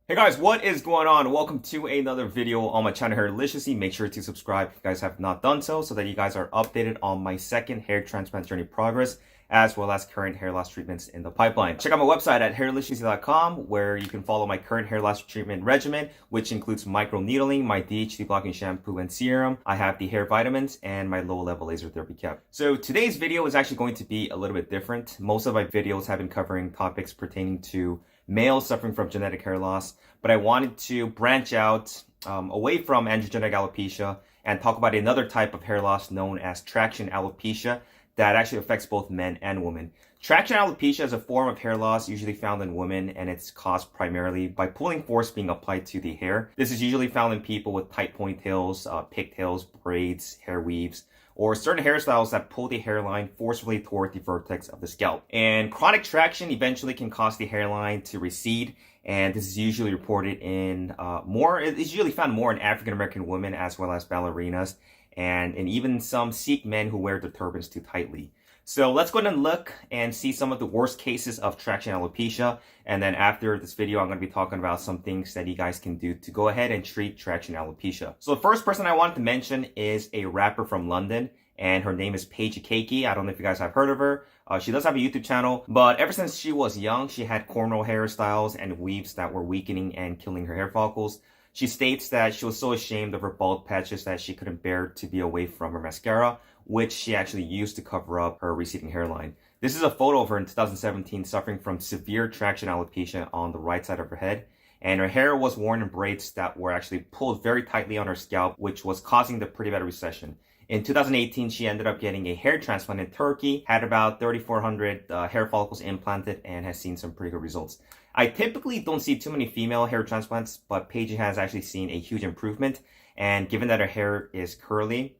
Hey guys, what is going on? Welcome to another video on my channel Hairliciously. Make sure to subscribe if you guys have not done so that you guys are updated on my second hair transplant journey progress, as well as current hair loss treatments in the pipeline. Check out my website at hairliciously.com where you can follow my current hair loss treatment regimen, which includes micro needling, my DHT blocking shampoo and serum. I have the hair vitamins and my low level laser therapy cap. So today's video is actually going to be a little bit different. Most of my videos have been covering topics pertaining to males suffering from genetic hair loss, but I wanted to branch out away from androgenic alopecia and talk about another type of hair loss known as traction alopecia that actually affects both men and women. Traction alopecia is a form of hair loss usually found in women, and it's caused primarily by pulling force being applied to the hair. This is usually found in people with tight ponytails, pigtails, braids, hair weaves, or certain hairstyles that pull the hairline forcefully toward the vertex of the scalp. And chronic traction eventually can cause the hairline to recede, and this is usually reported in it's usually found more in African American women as well as ballerinas, and in even some Sikh men who wear their turbans too tightly. So let's go ahead and look and see some of the worst cases of traction alopecia. And then after this video, I'm going to be talking about some things that you guys can do to go ahead and treat traction alopecia. So the first person I wanted to mention is a rapper from London, and her name is Paige Cakey. I don't know if you guys have heard of her. She does have a YouTube channel, but ever since she was young, she had cornrow hairstyles and weaves that were weakening and killing her hair follicles. She states that she was so ashamed of her bald patches that she couldn't bear to be away from her mascara, which she actually used to cover up her receding hairline. This is a photo of her in 2017 suffering from severe traction alopecia on the right side of her head, and her hair was worn in braids that were actually pulled very tightly on her scalp, which was causing the pretty bad recession. In 2018, she ended up getting a hair transplant in Turkey, had about 3,400 hair follicles implanted, and has seen some pretty good results. I typically don't see too many female hair transplants, but Paige has actually seen a huge improvement. And given that her hair is curly,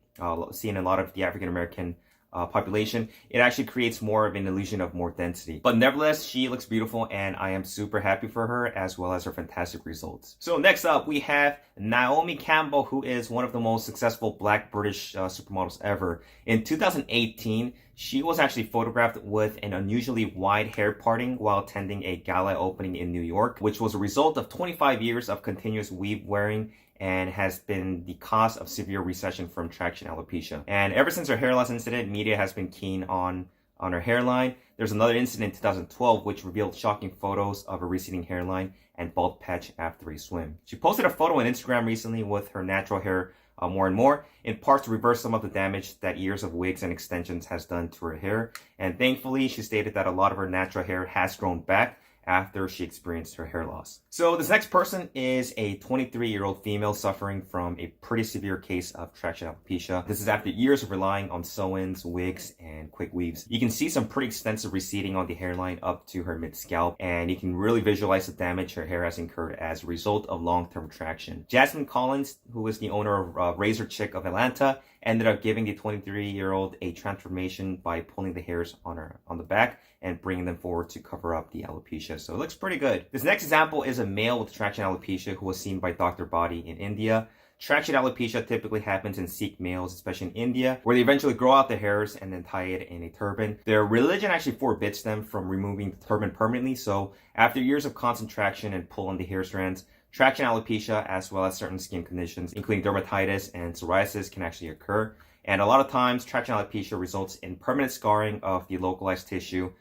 seen in a lot of the African American population, it actually creates more of an illusion of more density. But nevertheless, she looks beautiful, and I am super happy for her as well as her fantastic results. So next up, we have Naomi Campbell, who is one of the most successful Black British supermodels ever. In 2018, she was actually photographed with an unusually wide hair parting while attending a gala opening in New York, which was a result of 25 years of continuous weave wearing and has been the cause of severe recession from traction alopecia. And ever since her hair loss incident, media has been keen on her hairline. There's another incident in 2012 which revealed shocking photos of a receding hairline and bald patch after a swim. She posted a photo on Instagram recently with her natural hair more and more, in part to reverse some of the damage that years of wigs and extensions has done to her hair. And thankfully, she stated that a lot of her natural hair has grown back after she experienced her hair loss. So this next person is a 23-year-old female suffering from a pretty severe case of traction alopecia. This is after years of relying on sew-ins, wigs, and quick weaves. You can see some pretty extensive receding on the hairline up to her mid-scalp, and you can really visualize the damage her hair has incurred as a result of long-term traction. Jasmine Collins, who is the owner of Razor Chick of Atlanta, ended up giving the 23-year-old a transformation by pulling the hairs on the back and bringing them forward to cover up the alopecia. So it looks pretty good. This next example is a male with traction alopecia who was seen by Dr. Body in India. Traction alopecia typically happens in Sikh males, especially in India, where they eventually grow out their hairs and then tie it in a turban. Their religion actually forbids them from removing the turban permanently, so after years of constant traction and pull on the hair strands, traction alopecia, as well as certain skin conditions, including dermatitis and psoriasis, can actually occur. And a lot of times, traction alopecia results in permanent scarring of the localized tissue,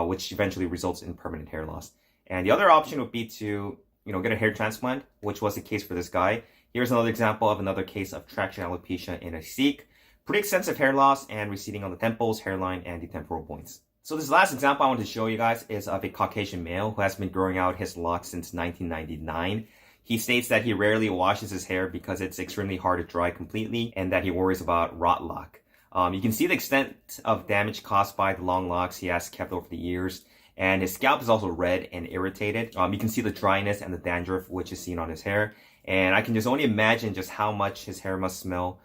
which eventually results in permanent hair loss. And the other option would be to, get a hair transplant, which was the case for this guy. Here's another example of another case of traction alopecia in a Sikh. Pretty extensive hair loss and receding on the temples, hairline, and the temporal points. So this last example I want to show you guys is of a Caucasian male who has been growing out his locks since 1999. He states that he rarely washes his hair because it's extremely hard to dry completely and that he worries about rot lock. You can see the extent of damage caused by the long locks he has kept over the years, and his scalp is also red and irritated. You can see the dryness and the dandruff which is seen on his hair, and I can just only imagine just how much his hair must smell,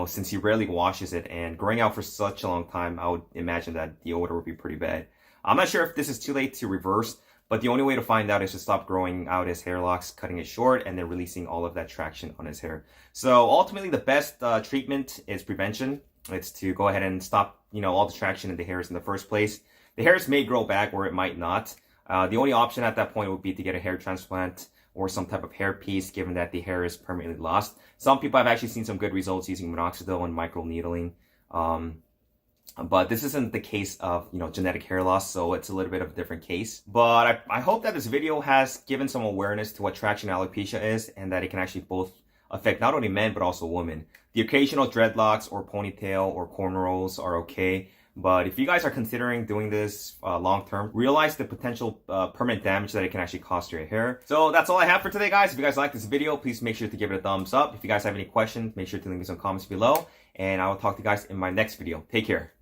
since he rarely washes it, and growing out for such a long time, I would imagine that the odor would be pretty bad. I'm not sure if this is too late to reverse, but the only way to find out is to stop growing out his hair locks, cutting it short, and then releasing all of that traction on his hair. So ultimately, the best treatment is prevention. It's to go ahead and stop, all the traction in the hairs in the first place. The hairs may grow back or it might not. The only option at that point would be to get a hair transplant or some type of hair piece, given that the hair is permanently lost. Some people have actually seen some good results using minoxidil and microneedling. But this isn't the case of, genetic hair loss, so it's a little bit of a different case. But I hope that this video has given some awareness to what traction alopecia is, and that it can actually both affect not only men, but also women. The occasional dreadlocks or ponytail or cornrows are okay. But if you guys are considering doing this long term, realize the potential permanent damage that it can actually cause to your hair. So that's all I have for today, guys. If you guys like this video, please make sure to give it a thumbs up. If you guys have any questions, make sure to leave me some comments below. And I will talk to you guys in my next video. Take care.